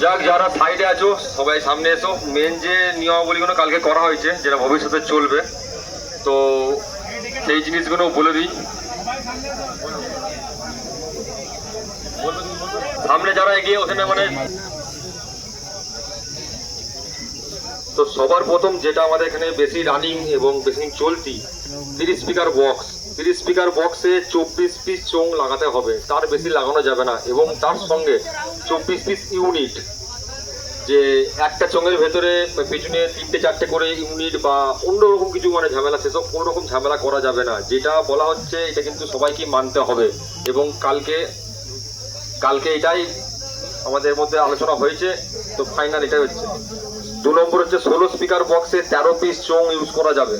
যাক, যারা সাইডে আছো সবাই সামনে এসো। মেন যে নিয়মাবলীগুলো কালকে করা হয়েছে যেটা ভবিষ্যতে চলবে, তো সেই জিনিসগুলো বলে দিই। সামনে যারা এগিয়ে ওঠে না মানে, তো সবার প্রথম যেটা আমাদের এখানে বেশি রানিং এবং বেশি চলতি 30 স্পিকার বক্স। 30 স্পিকার বক্সে 24 পিস চোং লাগাতে হবে, তার বেশি লাগানো যাবে না। এবং তার সঙ্গে 24 পিস ইউনিট, যে একটা চোঙের ভেতরে পেছনে 3-4টে করে ইউনিট বা অন্যরকম কিছু মানে ঝামেলা, সেসব কোনো রকম ঝামেলা করা যাবে না। যেটা বলা হচ্ছে এটা কিন্তু সবাইকে মানতে হবে। এবং কালকে এটাই আমাদের মধ্যে আলোচনা হয়েছে, তো ফাইনাল এটাই হচ্ছে। 2 নম্বর হচ্ছে 16 স্পিকার বক্সে 13 পিস চোং ইউজ করা যাবে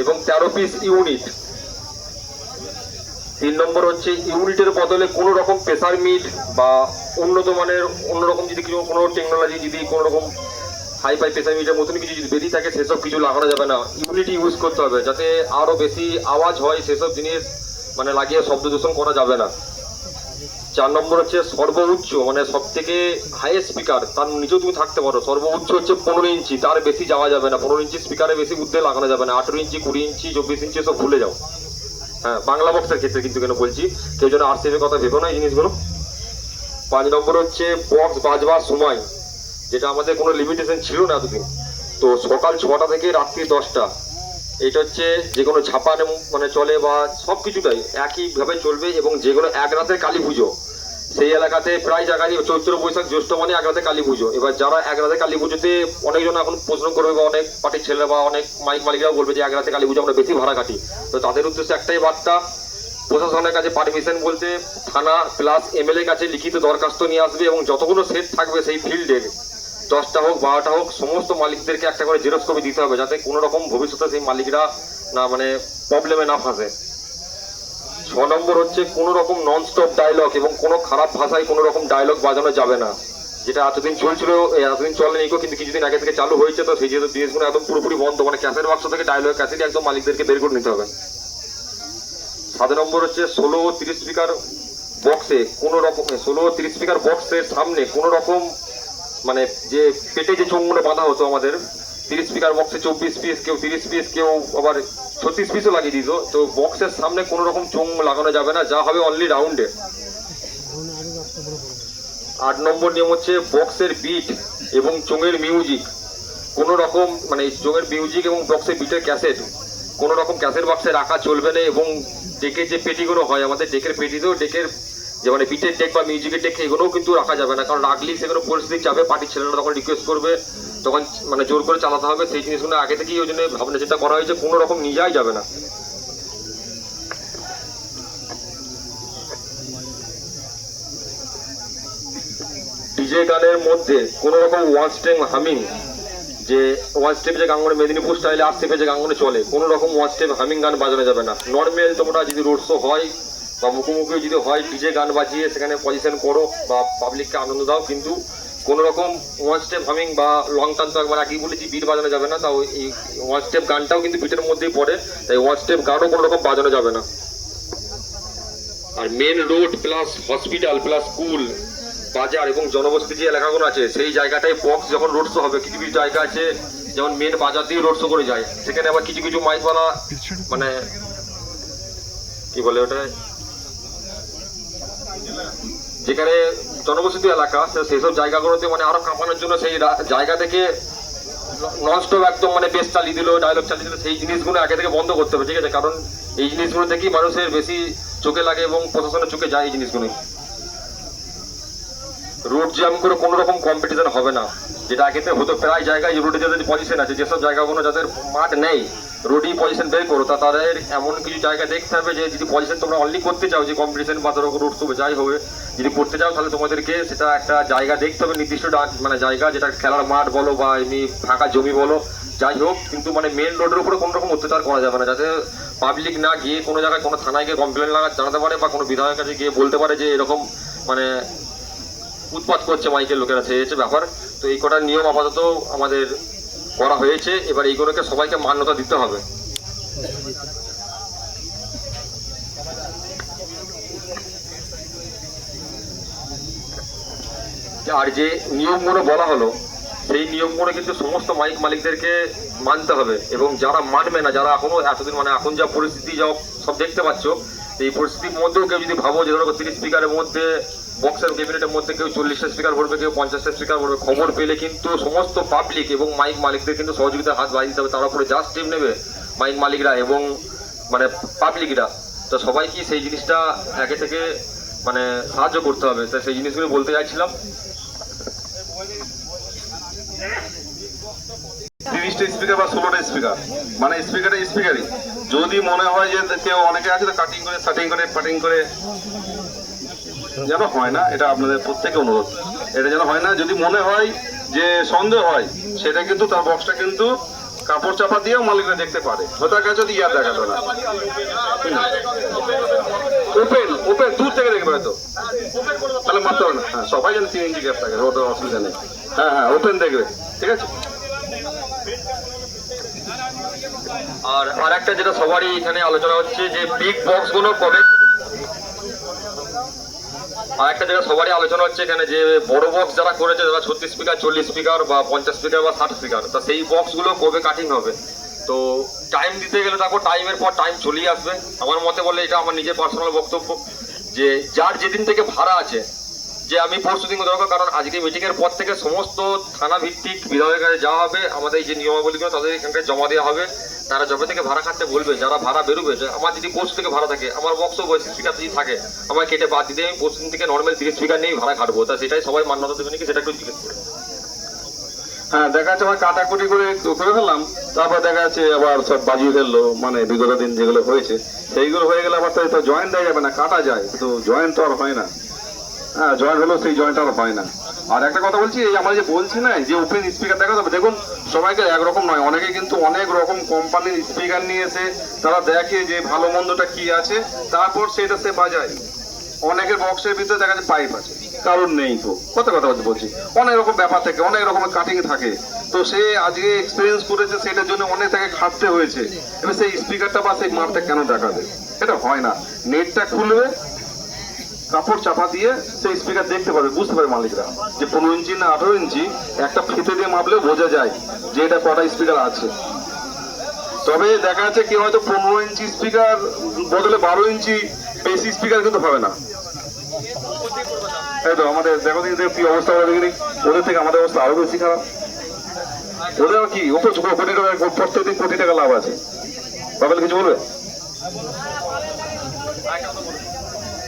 এবং 13 পিস ইউনিট। 3 নম্বর হচ্ছে ইউনিটের বদলে কোনো রকম প্রেসার মিট বা উন্নত মানের অন্যরকম যদি কিছু কোনো টেকনোলজি, যদি কোনো রকম হাইফাই প্রেসার মিটের মতন কিছু যদি বেরিয়ে থাকে সেসব কিছু লাগানো যাবে না। ইউনিটি ইউজ করতে হবে, যাতে আরও বেশি আওয়াজ হয় সেসব জিনিস মানে লাগিয়ে শব্দ দূষণ করা যাবে না। 4 নম্বর হচ্ছে সর্বোচ্চ মানে সব থেকে হাইয়েস্ট স্পিকার, তার নিচেও তুমি থাকতে পারো। সর্বোচ্চ হচ্ছে 15 ইঞ্চি, তার বেশি যাওয়া যাবে না। 15 ইঞ্চি স্পিকারে বেশি ঊর্ধ্বে লাগানো যাবে না। 18 ইঞ্চি, 20 ইঞ্চি, 24 ইঞ্চি সব ভুলে যাও। হ্যাঁ, বাংলা বক্সের ক্ষেত্রে কিন্তু কেন বলছি, কেউ যেন আরসিএফের কথা ভেবো না এই জিনিসগুলো। 5 নম্বর হচ্ছে বক্স বাজবার সময়, যেটা আমাদের কোনো লিমিটেশন ছিল না এতদিন, তো সকাল 6টা থেকে রাত্রি 10টা। এটা হচ্ছে যে কোনো ঝাপান মানে চলে বা সব কিছুটাই একইভাবে চলবে। এবং যেগুলো এক রাতের কালী পুজো, সেই এলাকাতে প্রায় জায়গায় চৈত্র বৈশাখ জ্যৈষ্ঠ মানে এক রাতে কালী পুজো। এবার যারা এক রাতে কালী পুজোতে, অনেকজন এখন প্রশ্ন করবে বা অনেক পার্টির ছেলেরা বা অনেক মাইক মালিকরাও বলবে যে এক রাতে কালী পুজো আমরা বেশি ভাড়া কাটি, তো তাদের উদ্দেশ্যে একটাই বার্তা, প্রশাসনের কাছে পারমিশন বলতে থানা প্লাস এমএলএ কাছে লিখিত দরখাস্ত নিয়ে আসবে এবং যতগুলো সেট থাকবে সেই ফিল্ডের 10টা হোক 12টা হোক সমস্ত মালিকদেরকে একটা করে জেরক্স কপি দিতে হবে, যাতে কোনো রকম ভবিষ্যতে সেই মালিকরা না মানে প্রবলেমে না ফাঁসে। 6 নম্বর হচ্ছে কোনো রকম নন স্টপ ডায়লগ এবং কোনো খারাপ ভাষায় কোনো রকম ডায়লগ বাজানো যাবে না। যেটা এতদিন চলছিল, এতদিন চলেনি কিন্তু কিছুদিন আগে থেকে চালু হয়েছে, তো সেই যেহেতু জিনিসগুলো একদম পুরোপুরি বন্ধ, মানে ক্যাসেট বাক্স থেকে ডায়লগ ক্যাসেট একদম মালিকদেরকে বের করে নিতে হবে। 7 নম্বর হচ্ছে 16 ও 30 স্পিকার বক্সে কোনো রকম 16 ও 30 স্পিকার বক্সের সামনে কোনো রকম মানে যে পেটে যে চোঙগুলো বাঁধা হতো আমাদের 30 স্পিকার বক্সে 24 পিস, কেউ 30 পিস, কেউ আবার 36 পিসও লাগিয়ে দিত, তো বক্সের সামনে কোনো রকম চোঙ লাগানো যাবে না, যা হবে অনলি রাউন্ডে। 8 নম্বর নিয়ম হচ্ছে বক্সের বিট এবং চোঙের মিউজিক কোনো রকম মানে চোঙের মিউজিক এবং বক্সের বিটের ক্যাসেট কোনো রকম ক্যাসেট বক্সে রাখা চলবে না। এবং ডেকের যে পেটিগুলো হয় আমাদের, ডেকের পেটিতেও ডেকের যে মানে বিটের ডেক বা মিউজিকের ডেক এগুলোও কিন্তু রাখা যাবে না, কারণ রাখলেই সেগুলো পরিস্থিতি যাবে, পার্টির ছেলেরা তখন রিকোয়েস্ট করবে, তখন মানে জোর করে চালাতে হবে। সেই জিনিসগুলো আগে থেকেই ওই জন্য ভাবনা চিন্তা করা হয়েছে, কোনো রকম নিয়ে যাওয়াই যাবে না। ডিজে গানের মধ্যে কোনো রকম ওয়ান স্টেপ হামিং, যে ওয়ান স্টেপ যে গান মেদিনীপুর স্টাইলে আরসিএফে যে গানগুলো চলে, কোনো রকম ওয়ান স্টেপ হামিং গান বাজানো যাবে না। নর্মাল তোমরা যদি রোড শো হয় বা মুখোমুখি যদি হয় ডিজে গান বাজিয়ে সেখানে পজিশন করো বা পাবলিককে আনন্দ দাও, কিন্তু কোনো রকম ওয়ান স্টেপ হামিং বা লং টার্ন, তো একবার আগেই বলেছি বিট বাজানো যাবে না, তাও এই ওয়ান স্টেপ গানটাও কিন্তু বিটের মধ্যেই পড়ে, তাই ওয়ান স্টেপ গানও কোনো রকম বাজানো যাবে না। আর main road plus hospital plus school বাজার এবং জনবসতি যে এলাকাগুলো আছে সেই জায়গাটায় বক্স যখন রোড শো হবে, কিছু কিছু জায়গা আছে যেমন মেন বাজার দিয়ে রোড শো করে যায়, সেখানে আবার কিছু কিছু মাইকওয়ালা মানে কি বলে ওটা, যেখানে জনবসতি এলাকা সেসব জায়গাগুলোতে মানে আরো কাঁপানোর জন্য সেই জায়গা থেকে ননস্টপ একদম মানে বেস চালিয়ে দিল, ডায়লগ চালিয়ে দিল, সেই জিনিসগুলো আগে থেকে বন্ধ করতে হবে, ঠিক আছে? কারণ এই জিনিসগুলো থেকেই মানুষের বেশি চোখে লাগে এবং প্রশাসনের চোখে যায় এই জিনিসগুলো। রোড জ্যাম করে কোনো রকম কম্পিটিশন হবে না, যেটা আগে হতো প্রায় জায়গায় রোডে যাদের পজিশন আছে, যেসব জায়গাগুলো যাদের মাঠ নেই রোডই পজিশন বের করো, তা তাদের এমন কিছু জায়গা দেখতে হবে যে যদি পজিশন তোমরা অনলি করতে চাও, যে কম্পিটিশন বা ধরো রোড শো যাই হবে যদি করতে চাও, তাহলে তোমাদেরকে সেটা একটা জায়গা দেখতে হবে, নির্দিষ্ট মানে জায়গা, যেটা খেলার মাঠ বলো বা এমনি ফাঁকা জমি বলো যাই হোক, কিন্তু মানে মেন রোডের উপরে কোনো রকম অত্যাচার করা যাবে না, যাতে পাবলিক না গিয়ে কোনো জায়গায় কোনো থানায় গিয়ে কমপ্লেন জানাতে পারে বা কোনো বিধায়কের কাছে গিয়ে বলতে পারে যে এরকম মানে উৎপাত করছে মাইকের লোকেরা, সেই হচ্ছে ব্যাপার। তো এই কটার নিয়ম আপাতত আমাদের করা হয়েছে, এবার এইগুলোকে সবাইকে মান্যতা দিতে হবে। আর যে নিয়মগুলো বলা হলো সেই নিয়মগুলো কিন্তু সমস্ত মাইক মালিকদেরকে মানতে হবে, এবং যারা মানবে না, যারা এখনো এতদিন মানে এখন যা পরিস্থিতি যা সব দেখতে পাচ্ছ, এই পরিস্থিতির মধ্যেও কেউ যদি ভাবো যে ধরো 30 স্পিকারের মধ্যে বক্সের ক্যাবিনেটের মধ্যে কেউ 40টা স্পিকার ভরবে, কেউ 50টা স্পিকার ভরবে, খবর পেলে কিন্তু সমস্ত পাবলিক এবং মাইক মালিকদের কিন্তু সহযোগিতার হাত বাড়িয়ে দিতে হবে। তার উপরে যা স্টেপ নেবে মাইক মালিকরা এবং মানে পাবলিকরা, তো সবাইকে সেই জিনিসটা আগে থেকে মানে সাহায্য করতে হবে। তাই সেই জিনিসগুলো বলতে চাইছিলাম। 30টা স্পিকার বা 16টা স্পিকার মানে স্পিকারই যদি মনে হয় যে কেউ অনেকে আছে তো কাটিং করে ফাটিং করে যেন হয় না, এটা আপনাদের প্রত্যেকে অনুরোধ, এটা যেন হয় না। যদি মনে হয় যে সন্দেহ হয়, সেটা কিন্তু তার বক্সটা কিন্তু কাপড় চাপা দিয়েও মালিকরা দেখতে পারে, ওটার কাছে যদি ইয়ার দেখাতো না, ওপেন দূর থেকে দেখবে হয়তো, তাহলে মারতে হবে না। হ্যাঁ, সবাই যেন 3 ইঞ্চি গ্যাপ থাকে, ওটা অসুবিধা নেই। হ্যাঁ, ওপেন দেখবে, ঠিক আছে। আর একটা যেটা সবারই এখানে আলোচনা হচ্ছে যে বিগ বক্স গুলো কবে, আর একটা যেটা সবারই আলোচনা হচ্ছে এখানে যে বড় বক্স যারা করেছে, যারা 36 স্পিকার 40 স্পিকার বা 50 স্পিকার বা 60 স্পিকার, তা সেই বক্স গুলো কবে কাটিং হবে। তো টাইম দিতে গেলে তারপর টাইমের পর টাইম চলেই আসবে। আমার মতে বলে, এটা আমার নিজের পার্সোনাল বক্তব্য, যে যার যেদিন থেকে ভাড়া আছে, যে আমি পরশু দিন দরকার, কারণ আজকে মিটিং এর পর থেকে সমস্ত থানা ভিত্তিক বিধায়কের কাছে যাওয়া হবে, আমাদের এই যে নিয়মাবলীগুলো তাদের এখানটায় জমা দেওয়া হবে। তারা যবে থেকে ভাড়া খাটতে বলবে, যারা ভাড়া বেরোবে, আমার যদি পরশু থেকে ভাড়া থাকে, আমার বক্সও 32 স্পিকার যদি থাকে, আমার কেটে বাদ দিতে আমি পরশু দিন থেকে নর্মাল 30 স্পিকার নিয়েই ভাড়া খাটবো। তা সেটাই সবাই মান্যতা দেবে নাকি সেটা একটু জিজ্ঞেস করে। হ্যাঁ, দেখা যাচ্ছে আমার কাটাকুটি করে ফেললাম, তারপর দেখা যাচ্ছে আবার সব বাজিয়ে ফেললো, মানে বিগত দিন যেগুলো হয়েছে সেইগুলো হয়ে গেলে আবার তো জয়েন্ট দেওয়া যাবে না, কাটা যায়, তো জয়েন্ট তো আর হয় না। হ্যাঁ, জয়েন্ট হলেও সেই জয়েন্ট আর হয় না। আর একটা কথা বলছি, এই আমরা যে বলছি না যে ওপেন স্পিকার দেখা যাবে, দেখুন সবাইকে একরকম নয়, অনেকে কিন্তু অনেক রকম কোম্পানির স্পিকার নিয়ে এসে তারা দেখে যে ভালো মন্দটা কি আছে, তারপর সেটা সে বাজায়। অনেকের বক্সের ভিতরে দেখা যাচ্ছে পাইপ আছে, কারণ নেই, তো কথা বলছি, অনেক রকম ব্যাপার থাকে, অনেক রকমের কাটিং থাকে, তো সে আজকে এক্সপিরিয়েন্স করেছে, সেটার জন্য অনেক তাকে খাটতে হয়েছে। এবার সেই স্পিকারটা বা সেই মাপটা কেন দেখাবে, এটা হয় না। নেটটা খুলবে, কাপড় চাপা দিয়ে সেই স্পিকার দেখতে পাবে, বুঝতে পারে মালিকরা যে 15 ইঞ্চি না 18 ইঞ্চি, একটা ফিতে দিয়ে মাপলে বোঝা যায় যে এটা কটা স্পিকার আছে। তবে দেখা যাচ্ছে কি হয়তো 15 ইঞ্চি স্পিকার বদলে 12 ইঞ্চি বেশি স্পিকার কিন্তু হবে না। এই তো আমাদের দেখো কি অবস্থা, ওদের থেকে আমাদের অবস্থা আরো বেশি খারাপ। ওদের কি উপর কোটি টাকা, প্রত্যেকদিন কোটি টাকা লাভ আছে। বাবেল কিছু বলবে?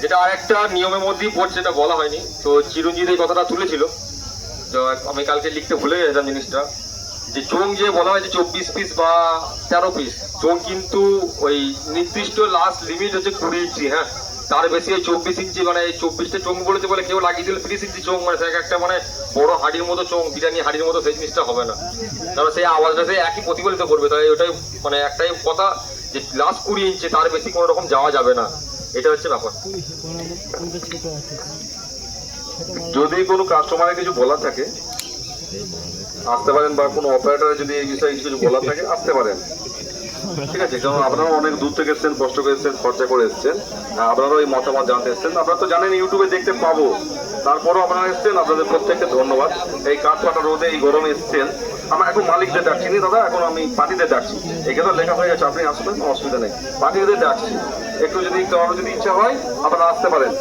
যেটা আরেকটা নিয়মের মধ্যেই পড়ছে, যেটা বলা হয়নি, তো চিরঞ্জিত এই কথাটা তুলেছিল, তো আমি কালকে লিখতে ভুলে গেছিলাম জিনিসটা, যে চোং যে বলা হয় যে 24 পিস বা 13 পিস চোং, কিন্তু ওই নির্দিষ্ট লাস্ট লিমিট হচ্ছে 20 ইঞ্চি। হ্যাঁ, তার বেশি ওই 24 ইঞ্চি মানে এই 24টা চোং বলেছে বলে কেউ লাগিয়ে দিল 30 ইঞ্চি চোং, মানে একটা মানে বড় হাড়ির মতো চোং, বিরিয়ানি হাড়ির মতো, সেই জিনিসটা হবে না। তারপর সেই আওয়াজটা সেই একই প্রতিফলিত করবে। তাই ওটাই মানে একটাই কথা, যে লাস্ট 20 ইঞ্চি, তার বেশি কোনো রকম যাওয়া যাবে না, এটা হচ্ছে ব্যাপার। যদি কোনো কাস্টমারের কিছু বলার থাকে আসতে পারেন, বা কোনো অপারেটরের যদি এই বিষয়ে কিছু বলার থাকে আসতে পারেন, ঠিক আছে। কারণ আপনারা অনেক দূর থেকে এসছেন, কষ্ট করে এসছেন, খরচা করে এসছেন, আপনারাও এই মতামত জানতে এসছেন। আপনারা তো জানেন ইউটিউবে দেখতে পাবো, তারপরও আপনারা এসছেন, আপনাদের প্রত্যেককে ধন্যবাদ। এই কাঠফাটা রোদে এই গরমে এসছেন। আমরা এখন মালিকদের ডাকছি নি দাদা, এখন আমি পার্টিদের ডাকছি, এখানে লেখা হয়ে গেছে, আপনি আসবেন, অসুবিধা নেই, পার্টিদের ডাকছি। একটু যদি কারো যদি ইচ্ছা হয় আপনারা আসতে পারেন।